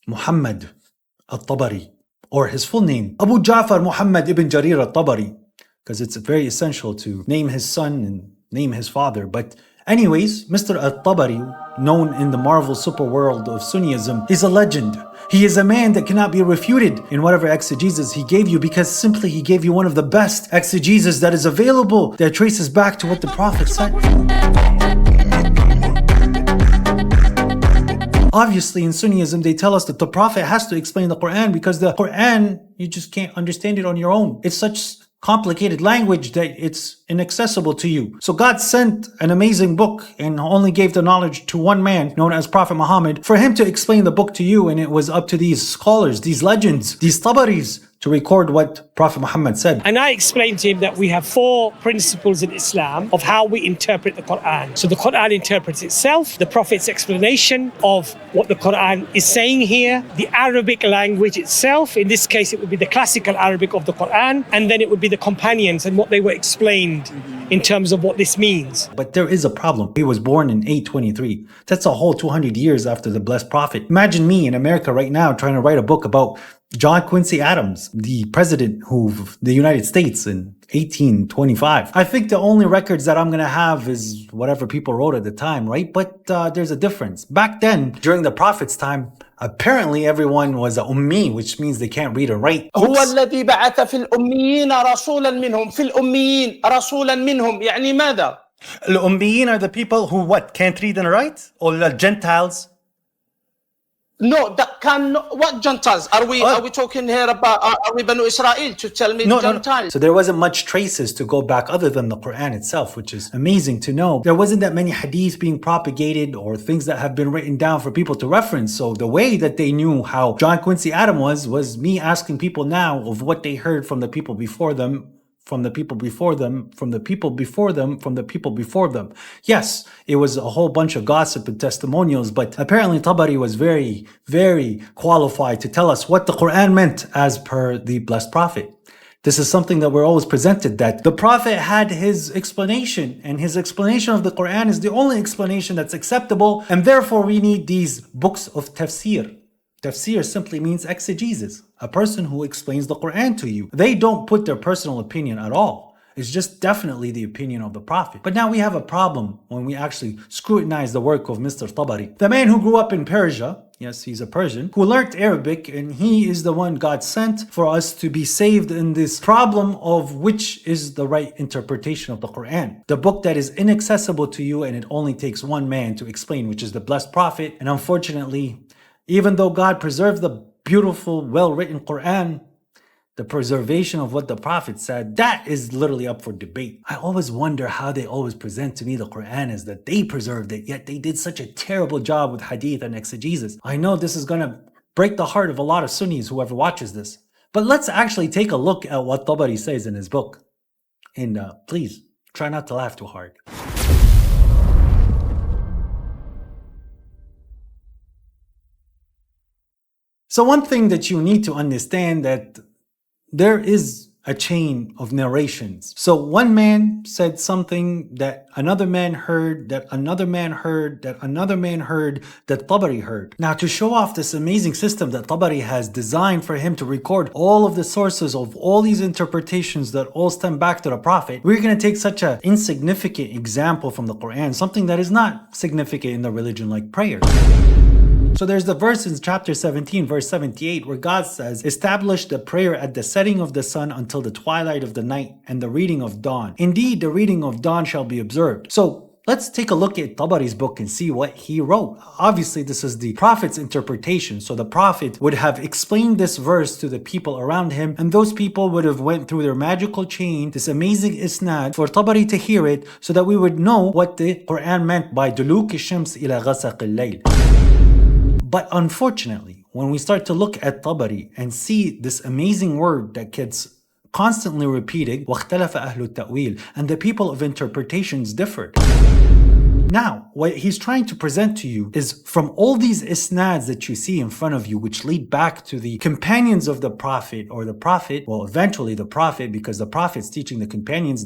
Muhammad al-Tabari, or his full name, Abu Ja'far Muhammad ibn Jarir al-Tabari, because it's very essential to name his son and name his father. But anyways, Mr. al-Tabari, known in the Marvel superworld of Sunnism, is a legend. He is a man that cannot be refuted in whatever exegesis he gave you, because simply he gave you one of the best exegesis that is available that traces back to what the Prophet said. Obviously, in Sunnism, they tell us that the Prophet has to explain the Quran, because the Quran, you just can't understand it on your own. It's such complicated language that it's inaccessible to you. So God sent an amazing book and only gave the knowledge to one man known as Prophet Muhammad for him to explain the book to you, and it was up to these scholars, these legends, these Tabaris to record what Prophet Muhammad said. And I explained to him that we have 4 principles in Islam of how we interpret the Quran. So the Quran interprets itself, the Prophet's explanation of what the Quran is saying here, the Arabic language itself, in this case it would be the classical Arabic of the Quran, and then it would be the companions and what they were explained in terms of what this means. But there is a problem. He was born in 823. That's a whole 200 years after the blessed Prophet. Imagine me in America right now trying to write a book about John Quincy Adams, the president of the United States in 1825. I think the only records that I'm going to have is whatever people wrote at the time, right? But there's a difference. Back then, during the Prophet's time, apparently everyone was a ummi, which means they can't read or write. هو الذي بعث في الأميين رسولا منهم في الأميين رسولا منهم يعني ماذا؟ الأميين are the people who what? Can't read and write? Or the Gentiles? No, that can what Gentiles? Are we talking here about are we Banu Israel to tell me Gentiles? So there wasn't much traces to go back other than the Quran itself, which is amazing to know. There wasn't that many hadiths being propagated or things that have been written down for people to reference. So the way that they knew how John Quincy Adams was me asking people now of what they heard from the people before them, from the people before them, from the people before them, from the people before them. Yes, it was a whole bunch of gossip and testimonials, but apparently Tabari was very, very qualified to tell us what the Quran meant as per the blessed Prophet. This is something that we're always presented, that the Prophet had his explanation, and his explanation of the Quran is the only explanation that's acceptable, and therefore we need these books of Tafsir. Tafsir simply means exegesis, a person who explains the Quran to you. They don't put their personal opinion at all. It's just definitely the opinion of the Prophet. But now we have a problem when we actually scrutinize the work of Mr. Tabari. The man who grew up in Persia, yes, he's a Persian, who learned Arabic, and he is the one God sent for us to be saved in this problem of which is the right interpretation of the Quran. The book that is inaccessible to you and it only takes one man to explain, which is the blessed Prophet. And unfortunately, even though God preserved the beautiful, well-written Quran, the preservation of what the Prophet said, that is literally up for debate. I always wonder how they always present to me the Quran as that they preserved it, yet they did such a terrible job with hadith and exegesis. I know this is going to break the heart of a lot of Sunnis, whoever watches this. But let's actually take a look at what Tabari says in his book. And please, try not to laugh too hard. So one thing that you need to understand, that there is a chain of narrations. So one man said something that another man heard, that another man heard, that another man heard, that Tabari heard. Now, to show off this amazing system that Tabari has designed for him to record all of the sources of all these interpretations that all stem back to the Prophet, we're going to take such an insignificant example from the Quran, something that is not significant in the religion like prayer. So there's the verse in chapter 17, verse 78, where God says, "Establish the prayer at the setting of the sun until the twilight of the night and the reading of dawn. Indeed, the reading of dawn shall be observed." So let's take a look at Tabari's book and see what he wrote. Obviously, this is the Prophet's interpretation. So the Prophet would have explained this verse to the people around him, and those people would have went through their magical chain, this amazing isnad, for Tabari to hear it, so that we would know what the Quran meant by duluk al-shams ila ghasaq al-layl. But unfortunately, when we start to look at Tabari and see this amazing word that gets constantly repeated, وَاخْتَلَفَ أَهْلُ التَّأْوِيلِ, and the people of interpretations differed. Now, what he's trying to present to you is from all these isnads that you see in front of you, which lead back to the companions of the Prophet, or the Prophet, well, eventually the Prophet, because the Prophet's teaching the companions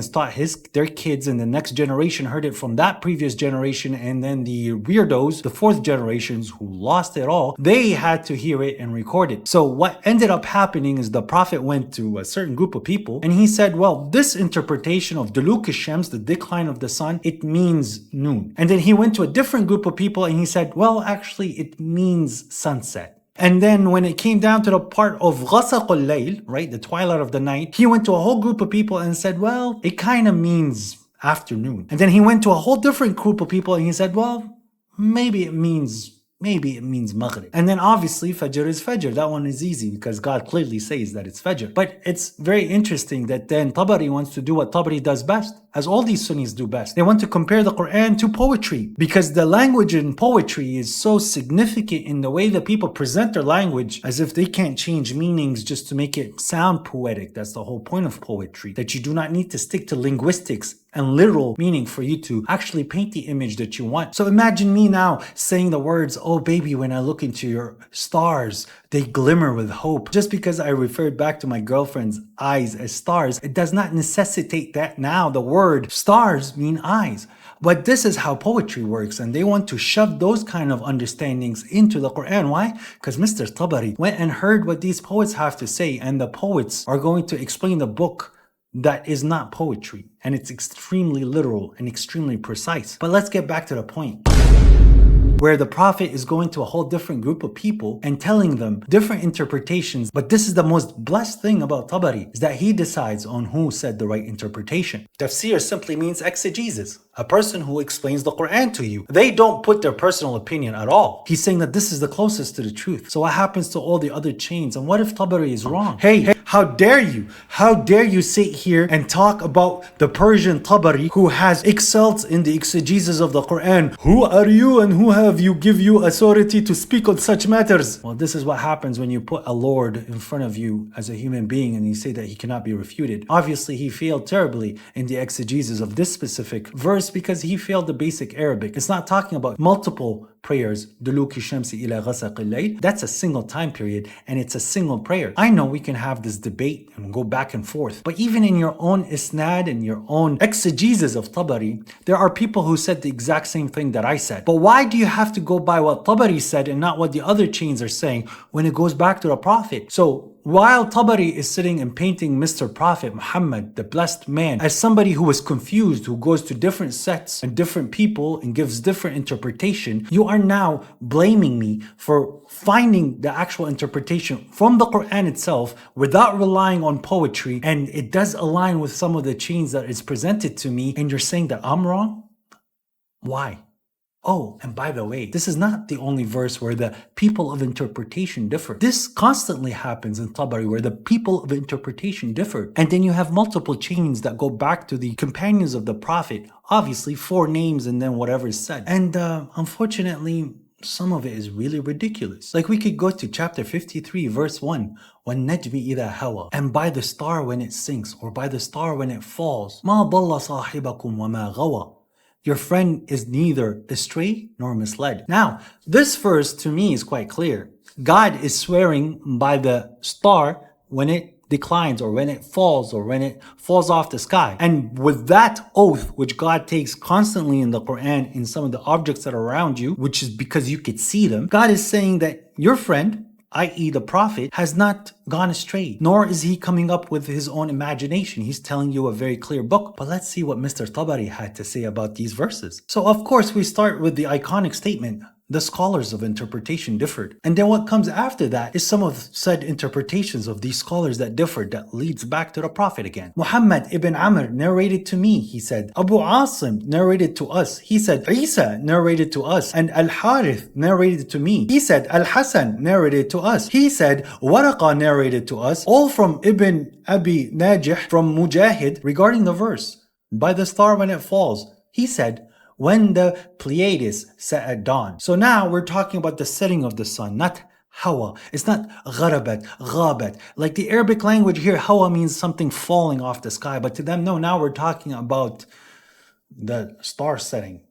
taught their kids, and the next generation heard it from that previous generation, and then the weirdos, the fourth generations who lost it all, they had to hear it and record it. So what ended up happening is the Prophet went to a certain group of people and he said, well, this interpretation of Duluk al-Shams, the decline of the sun, it means noon. And then he went to a different group of people and he said, well, actually it means sunset. And then when it came down to the part of Ghasaq al-Layl, right, the twilight of the night, he went to a whole group of people and said, well, it kind of means afternoon. And then he went to a whole different group of people and he said, well, maybe it means Maghrib. And then obviously Fajr is Fajr. That one is easy because God clearly says that it's Fajr. But it's very interesting that then Tabari wants to do what Tabari does best, as all these Sunnis do best. They want to compare the Quran to poetry because the language in poetry is so significant in the way that people present their language as if they can't change meanings just to make it sound poetic. That's the whole point of poetry, that you do not need to stick to linguistics and literal meaning for you to actually paint the image that you want. So imagine me now saying the words, oh baby, when I look into your stars, they glimmer with hope. Just because I referred back to my girlfriend's eyes as stars, it does not necessitate that now the word stars mean eyes. But this is how poetry works, and they want to shove those kind of understandings into the Quran. Why? Because Mr. Tabari went and heard what these poets have to say, and the poets are going to explain the book that is not poetry, and it's extremely literal and extremely precise. But let's get back to the point, where the Prophet is going to a whole different group of people and telling them different interpretations. But this is the most blessed thing about Tabari, is that he decides on who said the right interpretation. Tafsir simply means exegesis, a person who explains the Quran to you. They don't put their personal opinion at all. He's saying that this is the closest to the truth. So what happens to all the other chains? And what if Tabari is wrong? Hey, how dare you? How dare you sit here and talk about the Persian Tabari who has excelled in the exegesis of the Quran? Who are you and who have you give you authority to speak on such matters? Well, this is what happens when you put a Lord in front of you as a human being and you say that he cannot be refuted. Obviously, he failed terribly in the exegesis of this specific verse because he failed the basic Arabic. It's not talking about multiple prayers, duluki shamsi ila ghasaq al-layl. That's a single time period and it's a single prayer. I know we can have this debate and go back and forth, but even in your own isnad and your own exegesis of Tabari, there are people who said the exact same thing that I said. But why do you have to go by what Tabari said and not what the other chains are saying when it goes back to the Prophet? So while Tabari is sitting and painting Mr. Prophet Muhammad, the blessed man, as somebody who is confused, who goes to different sects and different people and gives different interpretation, you are now blaming me for finding the actual interpretation from the Quran itself without relying on poetry, and it does align with some of the chains that is presented to me, and you're saying that I'm wrong? Why? Oh, and by the way, this is not the only verse where the people of interpretation differ. This constantly happens in Tabari, where the people of interpretation differ. And then you have multiple chains that go back to the companions of the Prophet. Obviously, 4 names and then whatever is said. And unfortunately, some of it is really ridiculous. Like we could go to chapter 53, verse 1. وَالنَّجْمِ إِذَا هَوَى. And by the star when it sinks, or by the star when it falls. مَا ضَلَّ صَاحِبَكُمْ وَمَا غَوَى. Your friend is neither astray nor misled. Now, this verse to me is quite clear. God is swearing by the star when it declines or when it falls or when it falls off the sky. And with that oath, which God takes constantly in the Quran in some of the objects that are around you, which is because you could see them, God is saying that your friend, i.e. the Prophet, has not gone astray, nor is he coming up with his own imagination. He's telling you a very clear book. But let's see what Mr. Tabari had to say about these verses. So of course we start with the iconic statement, the scholars of interpretation differed. And then what comes after that is some of said interpretations of these scholars that differed that leads back to the Prophet again. Muhammad ibn Amr narrated to me, he said. Abu Asim narrated to us. He said, Isa narrated to us. And Al-Harith narrated to me. He said, Al-Hasan narrated to us. He said, Waraqa narrated to us. All from Ibn Abi Najih, from Mujahid, regarding the verse. By the star when it falls. He said, when the Pleiades set at dawn. So now we're talking about the setting of the sun, not hawa. It's not gharabat, ghabat. Like the Arabic language here, hawa means something falling off the sky. But to them, no, now we're talking about the star setting.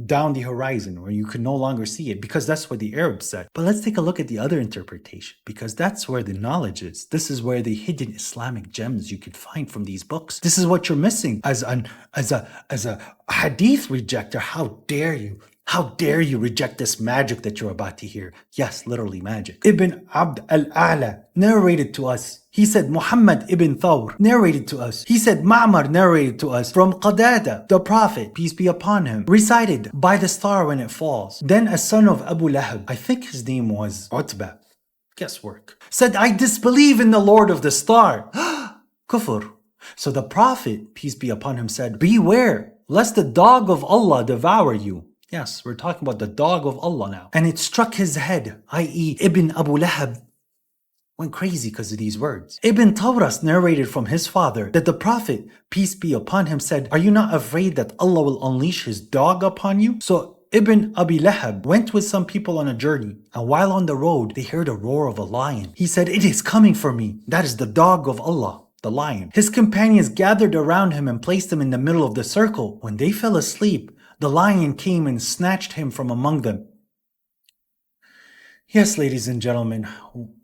down the horizon where you could no longer see it, because that's what the Arabs said. But let's take a look at the other interpretation, because that's where the knowledge is. This is where the hidden Islamic gems you could find from these books. This is what you're missing as a hadith rejector. How dare you? How dare you reject this magic that you're about to hear? Yes, literally magic. Ibn Abd al-A'la narrated to us. He said Muhammad ibn Thawr narrated to us. He said Ma'mar narrated to us from Qadada, the Prophet, peace be upon him, recited by the star when it falls. Then a son of Abu Lahab, I think his name was Utbah, guesswork, said, I disbelieve in the Lord of the star. Kufr. So the Prophet, peace be upon him, said, beware lest the dog of Allah devour you. Yes, we're talking about the dog of Allah now. And it struck his head, i.e. Ibn Abu Lahab went crazy because of these words. Ibn Tawras narrated from his father that the Prophet, peace be upon him, said, are you not afraid that Allah will unleash his dog upon you? So Ibn Abi Lahab went with some people on a journey, and while on the road, they heard a roar of a lion. He said, it is coming for me. That is the dog of Allah, the lion. His companions gathered around him and placed him in the middle of the circle. When they fell asleep, the lion came and snatched him from among them. Yes, ladies and gentlemen,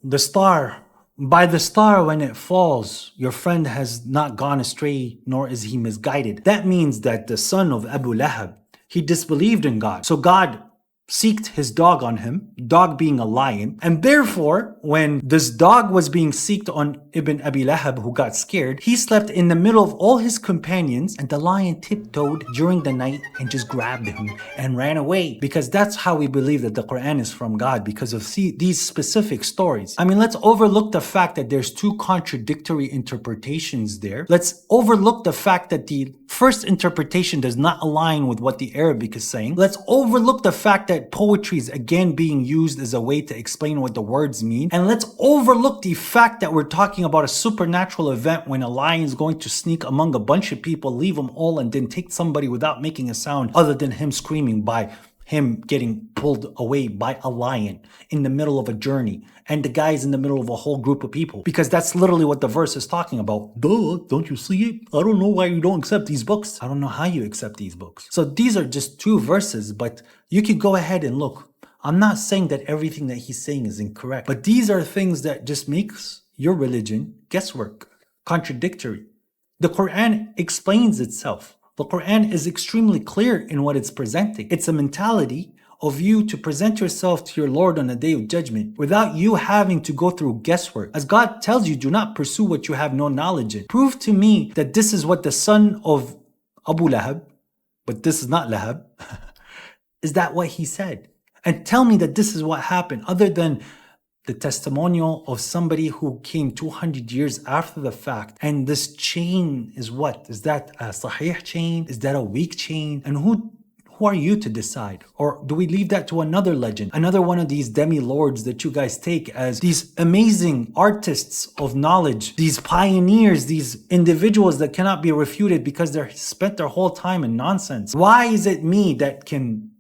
the star, by the star when it falls, your friend has not gone astray, nor is he misguided. That means that the son of Abu Lahab, he disbelieved in God. So God seeked his dog on him, dog being a lion. And therefore, when this dog was being seeked on Ibn Abi Lahab, who got scared, he slept in the middle of all his companions, and the lion tiptoed during the night and just grabbed him and ran away. Because that's how we believe that the Quran is from God, because of these specific stories. I mean, let's overlook the fact that there's two contradictory interpretations there. Let's overlook the fact that the first interpretation does not align with what the Arabic is saying. Let's overlook the fact that poetry is again being used as a way to explain what the words mean. And let's overlook the fact that we're talking about a supernatural event when a lion is going to sneak among a bunch of people, leave them all, and then take somebody without making a sound other than him screaming by him getting pulled away by a lion in the middle of a journey, and the guy's in the middle of a whole group of people, because that's literally what the verse is talking about. Duh, don't you see it? I don't know why you don't accept these books. I don't know how you accept these books. So these are just two verses, but you can go ahead and look. I'm not saying that everything that he's saying is incorrect, but these are things that just makes your religion guesswork, contradictory. The Quran explains itself. The Quran is extremely clear in what it's presenting. It's a mentality of you to present yourself to your Lord on the day of judgment without you having to go through guesswork. As God tells you, do not pursue what you have no knowledge in. Prove to me that this is what the son of Abu Lahab, but this is not Lahab, is that what he said? And tell me that this is what happened, other than the testimonial of somebody who came 200 years after the fact. And this chain is what? Is that a sahih chain? Is that a weak chain? And who are you to decide? Or do we leave that to another legend? Another one of these demi-lords that you guys take as these amazing artists of knowledge, these pioneers, these individuals that cannot be refuted because they spent their whole time in nonsense. Why is it me that can,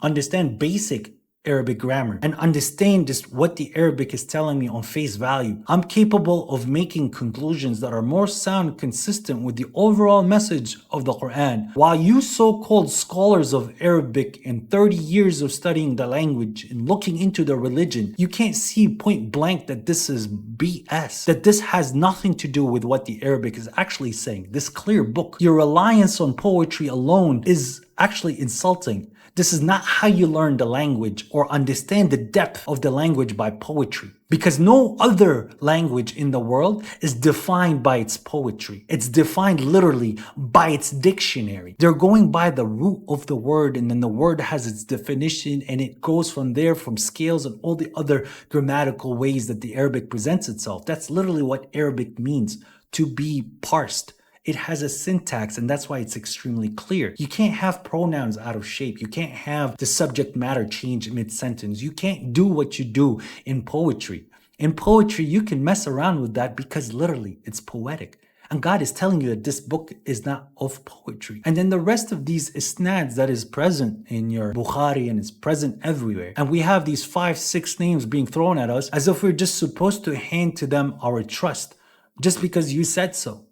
understand basic Arabic grammar and understand just what the Arabic is telling me on face value? I'm capable of making conclusions that are more sound, consistent with the overall message of the Quran. While you so-called scholars of Arabic and 30 years of studying the language and looking into the religion, you can't see point blank that this is BS, that this has nothing to do with what the Arabic is actually saying. This clear book, your reliance on poetry alone is actually insulting. This is not how you learn the language or understand the depth of the language, by poetry. Because no other language in the world is defined by its poetry. It's defined literally by its dictionary. They're going by the root of the word, and then the word has its definition, and it goes from there, from scales and all the other grammatical ways that the Arabic presents itself. That's literally what Arabic means, to be parsed. It has a syntax, and that's why it's extremely clear. You can't have pronouns out of shape. You can't have the subject matter change mid-sentence. You can't do what you do in poetry. In poetry, you can mess around with that because literally it's poetic. And God is telling you that this book is not of poetry. And then the rest of these isnads that is present in your Bukhari, and it's present everywhere. And we have these 5-6 names being thrown at us as if we're just supposed to hand to them our trust just because you said so.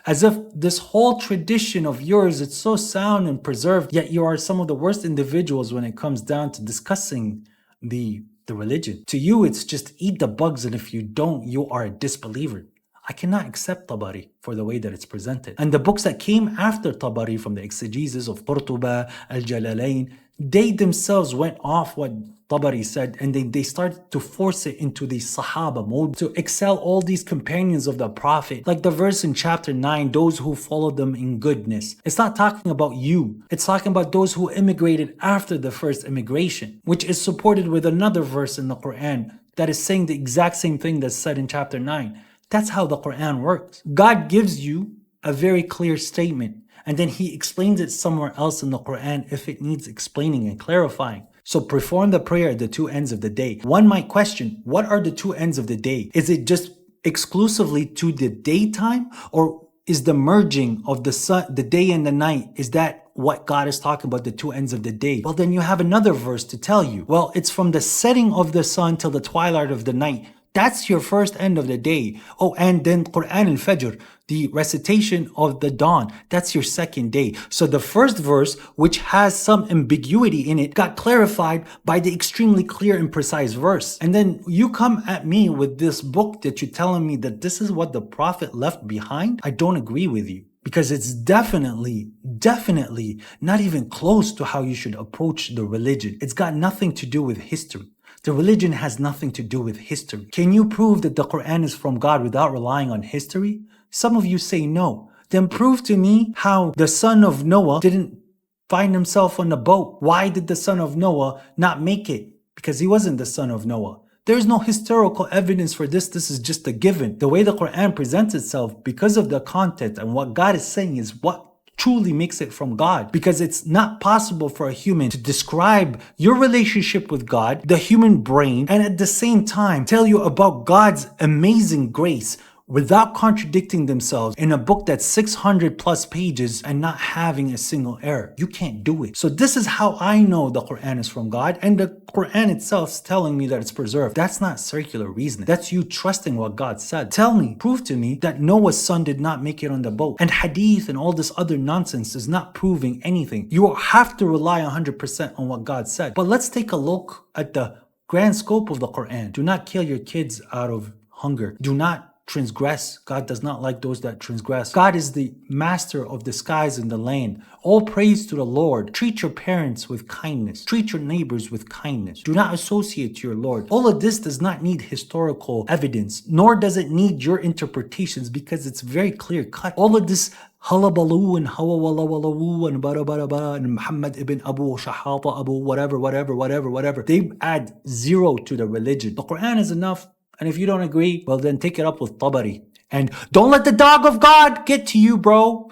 As if this whole tradition of yours, it's so sound and preserved, yet you are some of the worst individuals when it comes down to discussing the religion. To you, it's just eat the bugs, and if you don't, you are a disbeliever. I cannot accept Tabari for the way that it's presented. And the books that came after Tabari from the exegesis of Qurtuba, al-Jalalain, they themselves went off what Tabari said, and they started to force it into the Sahaba mode to excel all these companions of the Prophet. Like the verse in chapter 9, those who followed them in goodness. It's not talking about you. It's talking about those who immigrated after the first immigration, which is supported with another verse in the Quran that is saying the exact same thing that's said in chapter 9. That's how the Quran works. God gives you a very clear statement, and then He explains it somewhere else in the Quran if it needs explaining and clarifying. So perform the prayer at the two ends of the day. One might question, what are the two ends of the day? Is it just exclusively to the daytime, or is the merging of the sun, the day and the night, is that what God is talking about, the two ends of the day? Well, then you have another verse to tell you. Well, it's from the setting of the sun till the twilight of the night. That's your first end of the day. Oh, and then Quran al-Fajr, the recitation of the dawn, that's your second day. So the first verse, which has some ambiguity in it, got clarified by the extremely clear and precise verse. And then you come at me with this book that you're telling me that this is what the Prophet left behind? I don't agree with you. Because it's definitely not even close to how you should approach the religion. It's got nothing to do with history. The religion has nothing to do with history. Can you prove that the Quran is from God without relying on history? Some of you say no. Then prove to me how the son of Noah didn't find himself on the boat. Why did the son of Noah not make it? Because he wasn't the son of Noah. There's no historical evidence for this. This is just a given. The way the Quran presents itself, because of the content and what God is saying, is what truly makes it from God. Because it's not possible for a human to describe your relationship with God, the human brain, and at the same time tell you about God's amazing grace without contradicting themselves in a book that's 600 plus pages and not having a single error. You can't do it. So this is how I know the Quran is from God, and the Quran itself is telling me that it's preserved. That's not circular reasoning. That's you trusting what God said. Tell me, prove to me that Noah's son did not make it on the boat. And hadith and all this other nonsense is not proving anything. You have to rely 100% on what God said. But let's take a look at the grand scope of the Quran. Do not kill your kids out of hunger. Do not transgress. God does not like those that transgress. God is the master of the skies and the land. All praise to the Lord. Treat your parents with kindness. Treat your neighbors with kindness. Do not associate your Lord. All of this does not need historical evidence, nor does it need your interpretations, because it's very clear cut. All of this halabaloo and hawawalawalawu and barabara and Muhammad ibn Abu Shahata Abu whatever, they add zero to the religion. The Quran is enough. And if you don't agree, well then take it up with Tabari. And don't let the dog of God get to you, bro.